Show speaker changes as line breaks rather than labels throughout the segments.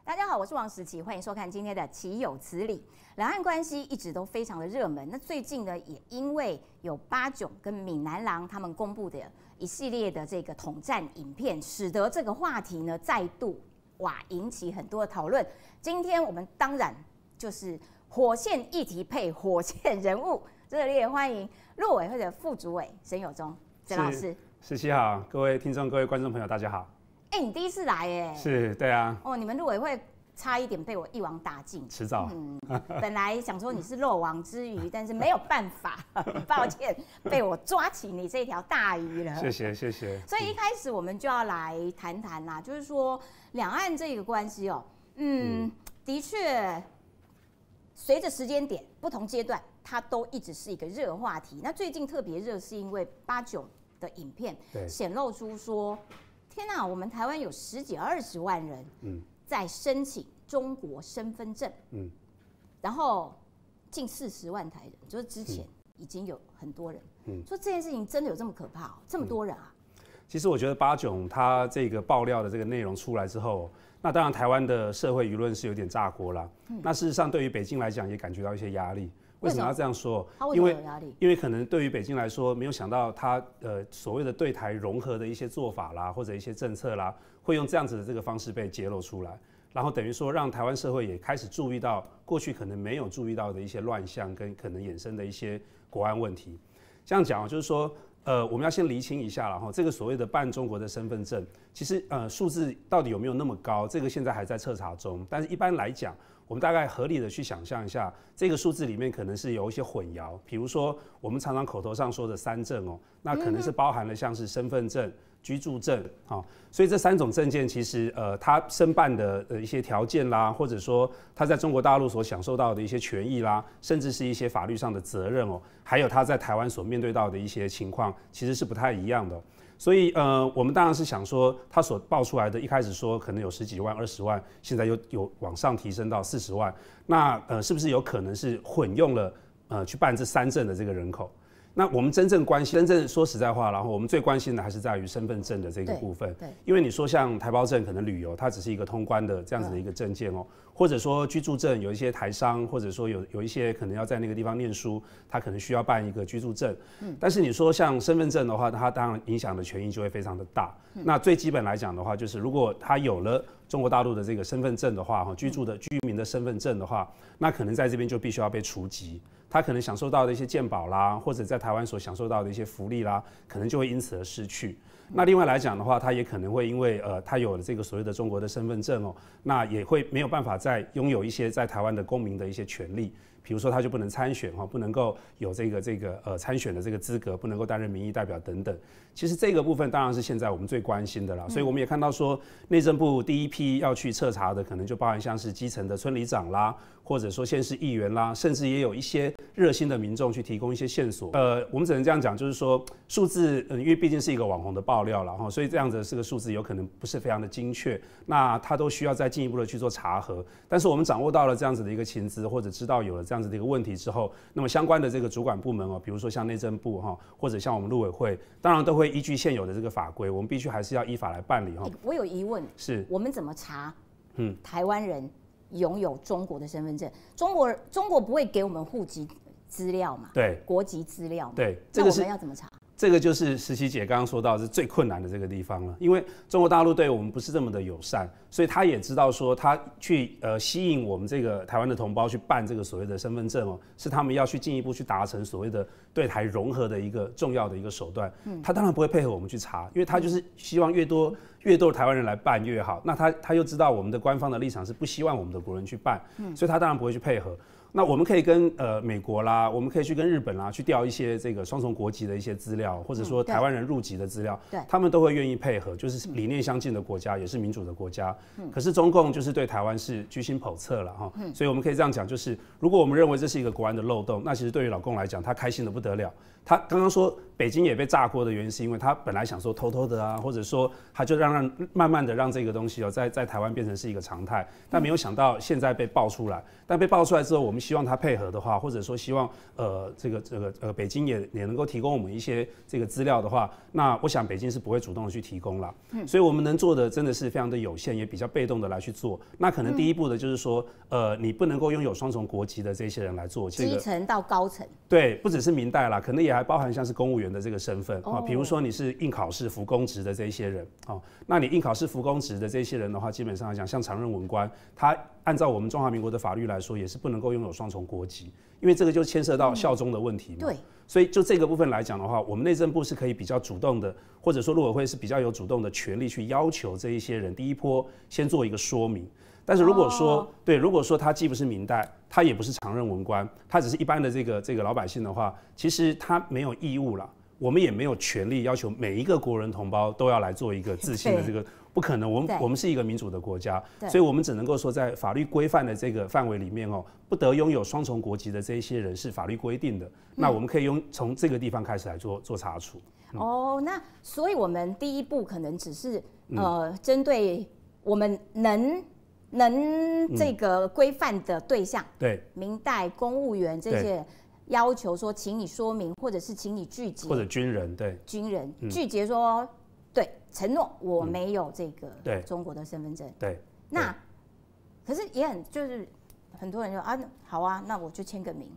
大家好，我是王时琪，欢迎收看今天的《岂有此理》。两岸关系一直都非常的热门，那最近呢，也因为有巴囧跟闽南郎他们公布的一系列的这个统战影片，使得这个话题呢再度引起很多的讨论。今天我们当然就是火线议题配火线人物，热烈欢迎陆委会的副主委沈有忠沈老师。
时琪好，各位听众、各位观众朋友，大家好。
你第一次来耶？
是，对啊。
你们陆委会差一点被我一网打尽，
迟早。
本来想说你是漏网之鱼，但是没有办法，很抱歉被我抓起你这条大鱼了。
谢谢，谢谢。
所以一开始我们就要来谈谈啦，就是说两岸这个关系的确随着时间点不同阶段，它都一直是一个热话题。那最近特别热，是因为巴囧的影片显露出说，天哪，我们台湾有10几20万人在申请中国身份证，然后近40万台人，就是之前已经有很多人说这件事情真的有这么可怕这么多人啊？
其实我觉得巴囧他这个爆料的这个内容出来之后，那当然台湾的社会舆论是有点炸锅啦。那事实上对于北京来讲也感觉到一些压力。为什么要这样说？
他为什么有压力？
因为可能对于北京来说，没有想到他所谓的对台融合的一些做法啦，或者一些政策啦，会用这样子的这个方式被揭露出来，然后等于说让台湾社会也开始注意到过去可能没有注意到的一些乱象跟可能衍生的一些国安问题。这样讲就是说，我们要先厘清一下了哈，这个所谓的办中国的身份证，其实数字到底有没有那么高，这个现在还在彻查中。但是一般来讲，我们大概合理的去想象一下，这个数字里面可能是有一些混淆，比如说我们常常口头上说的3证那可能是包含了像是身份证、居住证所以这3种证件其实它申办的一些条件啦，或者说它在中国大陆所享受到的一些权益啦，甚至是一些法律上的责任还有它在台湾所面对到的一些情况，其实是不太一样的。所以我们当然是想说，他所爆出来的，一开始说可能有10几万、20万，现在又有往上提升到40万，那是不是有可能是混用了去办这3证的这个人口？那我们真正说实在话，然后我们最关心的还是在于身份证的这个部分。对，因为你说像台胞证可能旅游，它只是一个通关的这样子的一个证件或者说居住证有一些台商，或者说有一些可能要在那个地方念书，他可能需要办一个居住证。但是你说像身份证的话，它当然影响的权益就会非常的大。那最基本来讲的话，就是如果他有了中国大陆的这个身份证的话，居民的身份证的话，那可能在这边就必须要被除籍。他可能享受到的一些健保啦，或者在台湾所享受到的一些福利啦，可能就会因此而失去。那另外来讲的话，他也可能会因为他有了这个所谓的中国的身份证那也会没有办法再拥有一些在台湾的公民的一些权利。比如说他就不能参选不能够有这个参选的这个资格，不能够担任民意代表等等。其实这个部分当然是现在我们最关心的啦。所以我们也看到说，内政部第一批要去彻查的，可能就包含像是基层的村里长啦，或者说县市议员啦，甚至也有一些热心的民众去提供一些线索。我们只能这样讲，就是说数字，因为毕竟是一个网红的爆料了所以这样子这个数字有可能不是非常的精确，那它都需要再进一步的去做查核。但是我们掌握到了这样子的一个情资，或者知道有了这样子的一个问题之后，那么相关的这个主管部门比如说像内政部或者像我们陆委会，当然都会依据现有的这个法规，我们必须还是要依法来办理
我有疑问，是我们怎么查台湾人拥有中国的身份证？中国不会给我们户籍资料嘛？对，国籍资料嘛？对，那我们要怎么查？
这个就是时琪姐刚刚说到是最困难的这个地方了，因为中国大陆对我们不是这么的友善，所以他也知道说他去吸引我们这个台湾的同胞去办这个所谓的身份证是他们要去进一步去达成所谓的对台融合的一个重要的一个手段。他当然不会配合我们去查，因为他就是希望越多的台湾人来办越好。那他又知道我们的官方的立场是不希望我们的国人去办，所以他当然不会去配合。那我们可以跟美国啦，我们可以去跟日本啦，去调一些这个双重国籍的一些资料，或者说台湾人入籍的资料，他们都会愿意配合，就是理念相近的国家，也是民主的国家。可是中共就是对台湾是居心叵测了所以我们可以这样讲，就是如果我们认为这是一个国安的漏洞，那其实对于老共来讲，他开心的不得了。他刚刚说北京也被炸锅的原因，是因为他本来想说偷偷的或者说他就让然慢慢的让这个东西在台湾变成是一个常态，但没有想到现在被爆出来。但被爆出来之后，我们希望他配合的话，或者说希望北京也能够提供我们一些这个资料的话，那我想北京是不会主动的去提供啦。所以我们能做的真的是非常的有限，也比较被动的来去做。那可能第一步的就是说，你不能够拥有双重国籍的这些人来做，
基层到高层。
对，不只是民代啦，可能也还包含像是公务员的这个身份啊，比如说你是应考试服公职的这一些人哦，那你应考试服公职的这些人的话，基本上来讲，像常任文官，他按照我们中华民国的法律来说，也是不能够拥有双重国籍，因为这个就牵涉到效忠的问题嘛。
对，
所以就这个部分来讲的话，我们内政部是可以比较主动的，或者说陆委会是比较有主动的权利去要求这一些人第一波先做一个说明。但是如果说对，如果说他既不是民代，他也不是常任文官，他只是一般的这个老百姓的话，其实他没有义务啦，我们也没有权利要求每一个国人同胞都要来做一个自信的这个，不可能。我们是一个民主的国家，所以我们只能够说在法律规范的这个范围里面不得拥有双重国籍的这一些人是法律规定的。那我们可以从这个地方开始来做查处。
那所以我们第一步可能只是针对我们能这个规范的对象，
对，
民代、公务员这些要求说，请你说明，或者是请你拒绝，
或者军人，对，
军人拒绝说，对，承诺我没有这个中国的身份证，
对，
那可是也就是很多人就好啊，那我就签个名，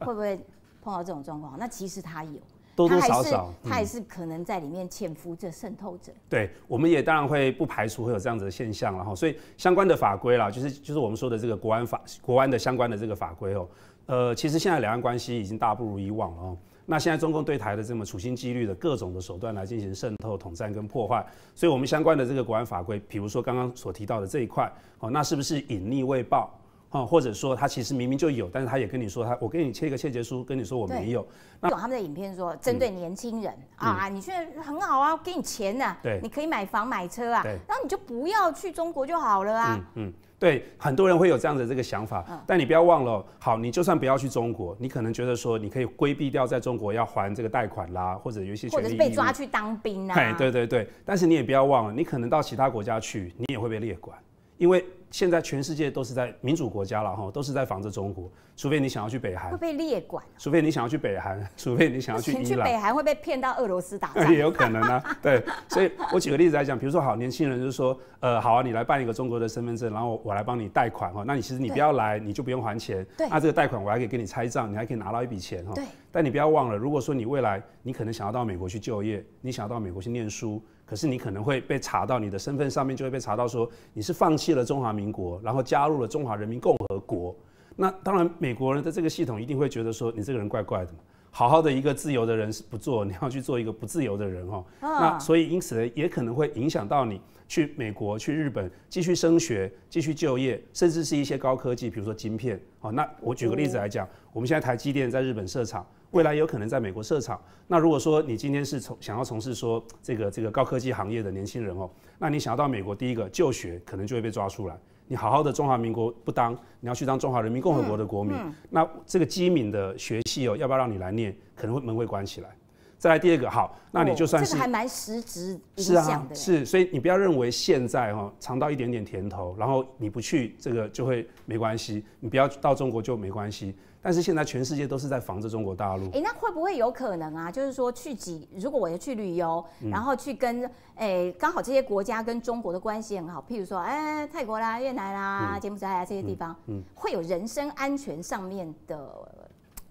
会不会碰到这种状况？那其实他有。
多多少少，
他还是可能在里面潜伏着渗透者。
对，我们也当然会不排除会有这样子的现象，然后所以相关的法规啦，就是我们说的这个国安的相关的这个法规其实现在两岸关系已经大不如以往了那现在中共对台的这么处心积虑的各种的手段来进行渗透、统战跟破坏，所以我们相关的这个国安法规，比如说刚刚所提到的这一块，那是不是隐匿未报？或者说他其实明明就有，但是他也跟你说我给你签一个切结书，跟你说我没有。
那他们的影片说，针对年轻人你现在很好啊，给你钱啊，你可以买房买车啊，然后你就不要去中国就好了啊。
对，很多人会有这样的这个想法，但你不要忘了，好，你就算不要去中国，你可能觉得说你可以规避掉在中国要还这个贷款啦，或者有一些权利义务，
或者是被抓去当兵啊。
对，但是你也不要忘了，你可能到其他国家去，你也会被列管，因为现在全世界都是在民主国家了都是在防着中国，除非你想要去北韩，
会被列管；
除非你想要去北韩，除非你想要去伊朗，
去北韩会被骗到俄罗斯打仗，
也有可能啊。对，所以我举个例子来讲，比如说好，年轻人就是说，好啊，你来办一个中国的身份证，然后我来帮你贷款那你其实你不要来，你就不用还钱，那这个贷款我还可以给你拆账，你还可以拿到一笔钱
对。
但你不要忘了，如果说你未来你可能想要到美国去就业，你想要到美国去念书。可是你可能会被查到，你的身份上面就会被查到说你是放弃了中华民国，然后加入了中华人民共和国。那当然，美国人的这个系统一定会觉得说你这个人怪怪的嘛，好好的一个自由的人是不做，你要去做一个不自由的人那所以因此呢，也可能会影响到你去美国、去日本继续升学、继续就业，甚至是一些高科技，比如说晶片那我举个例子来讲，我们现在台积电在日本设厂。未来有可能在美国设厂。那如果说你今天是想要从事说这个高科技行业的年轻人那你想要到美国，第一个就学可能就会被抓出来。你好好的中华民国不当，你要去当中华人民共和国的国民，那这个机敏的学系要不要让你来念，可能门会关起来。再来第二个，好，那你就算是
这个还蛮实质影响的。
是，所以你不要认为现在尝到一点点甜头，然后你不去这个就会没关系，你不要到中国就没关系。但是现在全世界都是在防着中国大陆。
那会不会有可能啊？就是说如果我要去旅游，然后去跟刚好这些国家跟中国的关系很好，譬如说泰国啦、越南啦、柬埔寨啊这些地方，会有人身安全上面的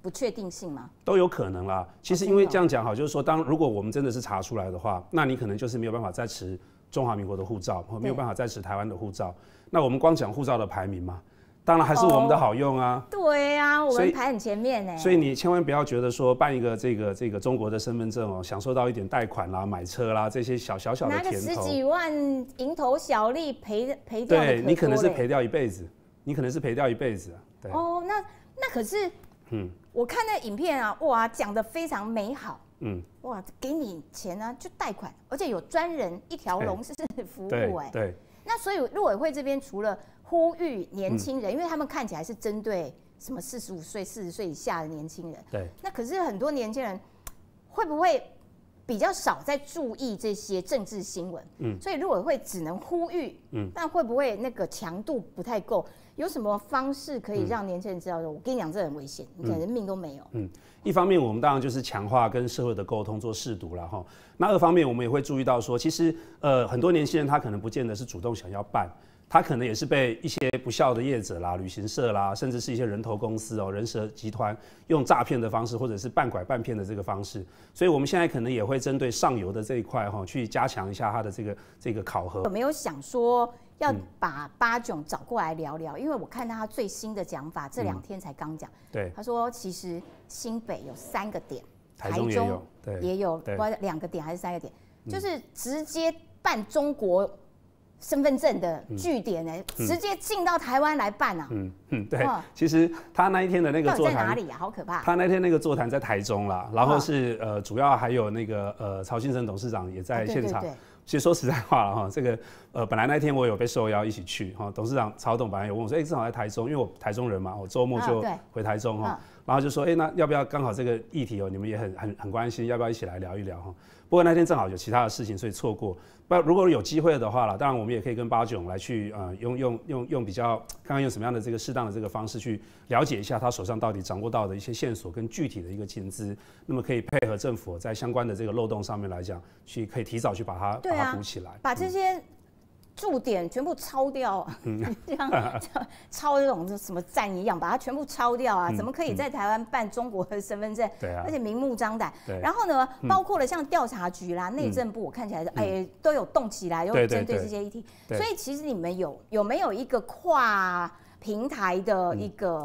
不确定性吗？
都有可能啦。其实因为这样讲好，就是说如果我们真的是查出来的话，那你可能就是没有办法再持中华民国的护照，没有办法再持台湾的护照。那我们光讲护照的排名嘛。当然还是我们的好用啊！
对啊，我们排很前面呢。
所以你千万不要觉得说办一个这个中国的身份证享受到一点贷款啦、买车啦这些小的甜头，
拿个10几万蝇头小利赔掉的可多
对你可能是赔掉一辈子，啊。对
那可是我看那影片啊，哇，讲得非常美好。哇，给你钱啊，就贷款，而且有专人一条龙式服务
对。
那所以陆委会这边除了呼吁年轻人，因为他们看起来是针对什么45岁、40岁以下的年轻人。
对。
那可是很多年轻人会不会比较少在注意这些政治新闻，所以陆委会只能呼吁，但会不会那个强度不太够？有什么方式可以让年轻人知道说，我跟你讲，这很危险，你可能命都没有。
一方面我们当然就是强化跟社会的沟通，做识读了哈。那二方面我们也会注意到说，其实很多年轻人他可能不见得是主动想要办。他可能也是被一些不孝的业者啦、旅行社啦，甚至是一些人头公司人蛇集团用诈骗的方式，或者是半拐半骗的这个方式。所以我们现在可能也会针对上游的这一块去加强一下它的这个考核。
有没有想说要把巴炯找过来聊聊？因为我看到他最新的讲法，这2天才刚讲。
对，
他说其实新北有3个点，
台中也有，
也有，不知道2个点还是3个点，就是直接办中国身份证的据点呢，直接进到台湾来办啊！
对。其实他那一天的那个座谈
在哪里啊？好可怕！
他那天那个座谈在台中啦，然后是主要还有那个曹新成董事长也在现场。其实说实在话了哈，这个本来那天我有被受邀一起去哈，董事长曹董本来有问我说，正好在台中，因为我台中人嘛，我周末就回台中哈，然后就说，那要不要刚好这个议题你们也很关心，要不要一起来聊一聊哈？不过那天正好有其他的事情，所以错过。如果有机会的话了，当然我们也可以跟巴炯来去用比较看看用什么样的这个适当的这个方式去了解一下他手上到底掌握到的一些线索跟具体的一个情资，那么可以配合政府在相关的这个漏洞上面来讲，可以提早去把它补起来，
把这些驻点全部抄掉，像抄这种什么站一样，把它全部抄掉啊！怎么可以在台湾办中国的身份证？
对啊，
而且明目张胆。然后呢，包括了像调查局啦、内政部，我看起来都有动起来，有针对这些议题。所以其实你们有没有一个跨平台的一个？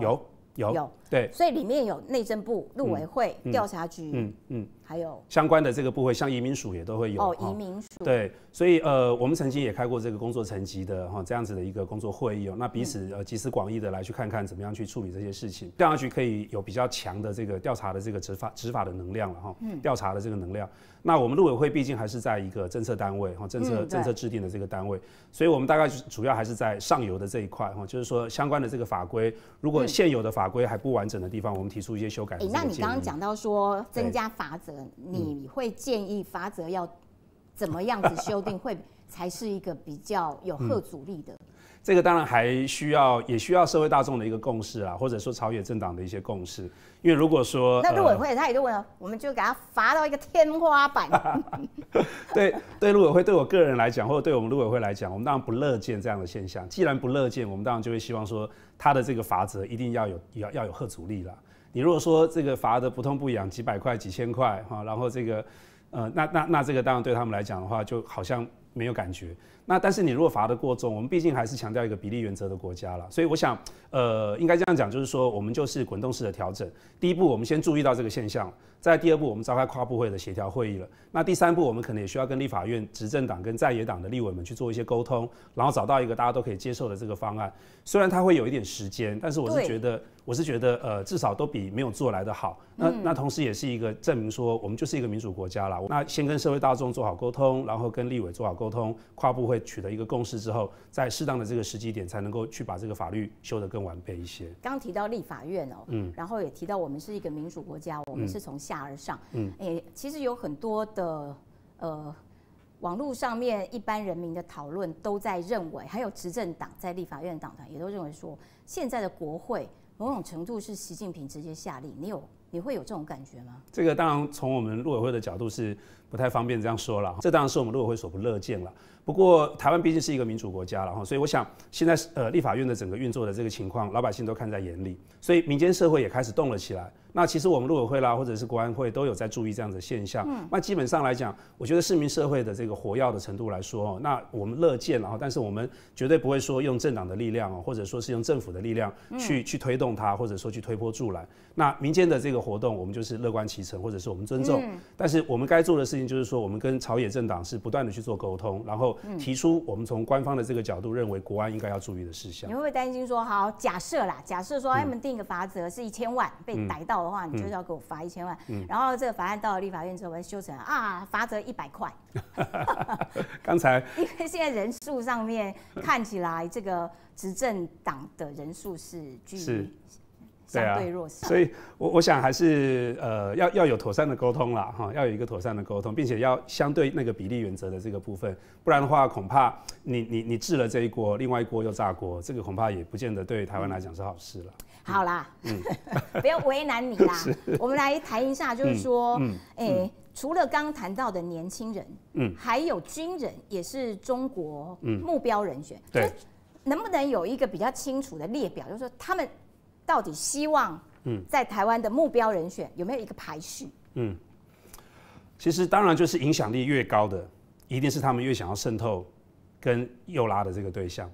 有，对，所以里面有内政部、陆委会、调查局，还有
相关的这个部会，像移民署也都会有。
移民署。
对，所以我们曾经也开过这个工作层级的这样子的一个工作会议那彼此集思广益的来去看看怎么样去处理这些事情。调查局可以有比较强的这个调查的这个执法的能量了调查的这个能量。那我们陆委会毕竟还是在一个政策单位政策制定的这个单位，所以我们大概主要还是在上游的这一块就是说相关的这个法规，如果现有的法规还不完整的地方，我们提出一些修改的这个建议。
那你刚刚讲到说增加法则，你会建议法则要怎么样子修订，会才是一个比较有吓阻力的？
这个当然也需要社会大众的一个共识啦，或者说朝野政党的一些共识。因为如果说
那陆委会他也就问了，我们就给他罚到一个天花板。
对陆委会，对我个人来讲，或者对我们陆委会来讲，我们当然不乐见这样的现象。既然不乐见，我们当然就会希望说，他的这个罚则一定要有吓阻力啦。你如果说这个罚的不痛不痒，几百块、几千块然后这个那这个当然对他们来讲的话，就好像没有感觉。但是你如果罚得过重，我们毕竟还是强调一个比例原则的国家了，所以我想，应该这样讲，就是说，我们就是滚动式的调整。第一步，我们先注意到这个现象；再第二步，我们召开跨部会的协调会议了。那第三步，我们可能也需要跟立法院执政党跟在野党的立委们去做一些沟通，然后找到一个大家都可以接受的这个方案。虽然它会有一点时间，但是我是觉得，至少都比没有做来的好。那同时也是一个证明说，我们就是一个民主国家啦。那先跟社会大众做好沟通，然后跟立委做好沟通，跨部会取得一个共识之后，在适当的这个时机点，才能够去把这个法律修得更完备一些。
刚提到立法院然后也提到我们是一个民主国家，我们是从下而上。其实有很多的网络上面一般人民的讨论都在认为，还有执政党在立法院的党团也都认为说，现在的国会某种程度是习近平直接下令，你会有这种感觉吗？
这个当然从我们陆委会的角度是不太方便这样说了，这当然是我们陆委会所不乐见了。不过台湾毕竟是一个民主国家了，所以我想现在立法院的整个运作的这个情况，老百姓都看在眼里，所以民间社会也开始动了起来。那其实我们陆委会啦，或者是国安会都有在注意这样的现象。那基本上来讲，我觉得市民社会的这个活跃的程度来说，那我们乐见了，但是我们绝对不会说用政党的力量或者说是用政府的力量去推动它，或者说去推波助澜。那民间的这个活动，我们就是乐观其成，或者是我们尊重。但是我们该做的事情就是说，我们跟朝野政党是不断的去做沟通，然后提出我们从官方的这个角度认为国安应该要注意的事项。
你会不会担心说，好，假设说他们定一个罚则是1000万，被逮到的话，你就是要给我罚1000万，然后这个法案到了立法院之后，会修成罚则100块。
刚才
因为现在人数上面看起来，这个执政党的人数是居于相对弱势。
所以我想还是要有妥善的沟通啦，哈，要有一个妥善的沟通，并且要相对那个比例原则的这个部分，不然的话恐怕你治了这一锅，另外一锅又炸锅，这个恐怕也不见得对台湾来讲是好事了。
好啦，不要为难你啦。我们来谈一下，就是说，除了刚刚谈到的年轻人，还有军人也是中国目标人选。
对，
能不能有一个比较清楚的列表，就是说他们到底希望在台湾的目标人选有没有一个排序？
其实当然就是影响力越高的，一定是他们越想要渗透跟诱拉的这个对象。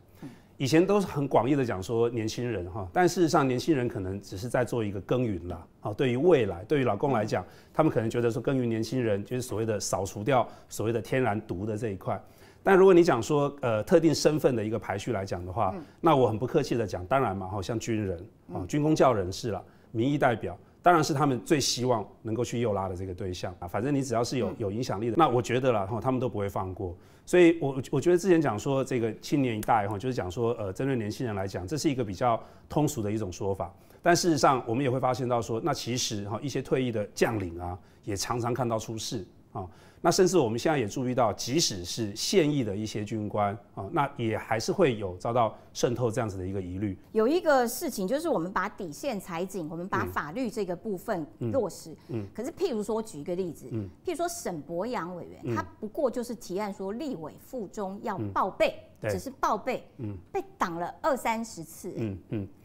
以前都是很广义的讲说年轻人哈，但事实上年轻人可能只是在做一个耕耘啦。好，对于未来，对于老公来讲，他们可能觉得说耕耘年轻人就是所谓的扫除掉所谓的天然毒的这一块。但如果你讲说特定身份的一个排序来讲的话，那我很不客气的讲，当然嘛，像军人啊、军公教人士啦、民意代表。当然是他们最希望能够去诱拉的这个对象啊，反正你只要是有影响力的，那我觉得啦，他们都不会放过。所以我觉得之前讲说这个青年一代就是讲说针对年轻人来讲，这是一个比较通俗的一种说法。但事实上，我们也会发现到说，那其实一些退役的将领啊，也常常看到出事啊。那甚至我们现在也注意到，即使是现役的一些军官啊，那也还是会有遭到渗透这样子的一个疑虑。
有一个事情就是我们把底线踩紧，我们把法律这个部分落实。可是譬如说，举一个例子，譬如说沈伯洋委员，他不过就是提案说立委附中要报备，只是报备，被挡了20-30次。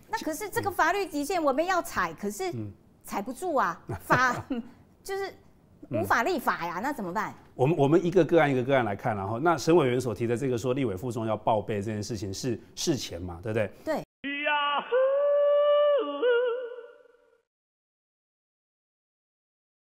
那可是这个法律底线我们要踩，可是踩不住啊，就是无法立法呀，那怎么办？
我们一个个案一个个案来看，然后那沈委员所提的这个说立委附中要报备这件事情是事前嘛，对不对？
对。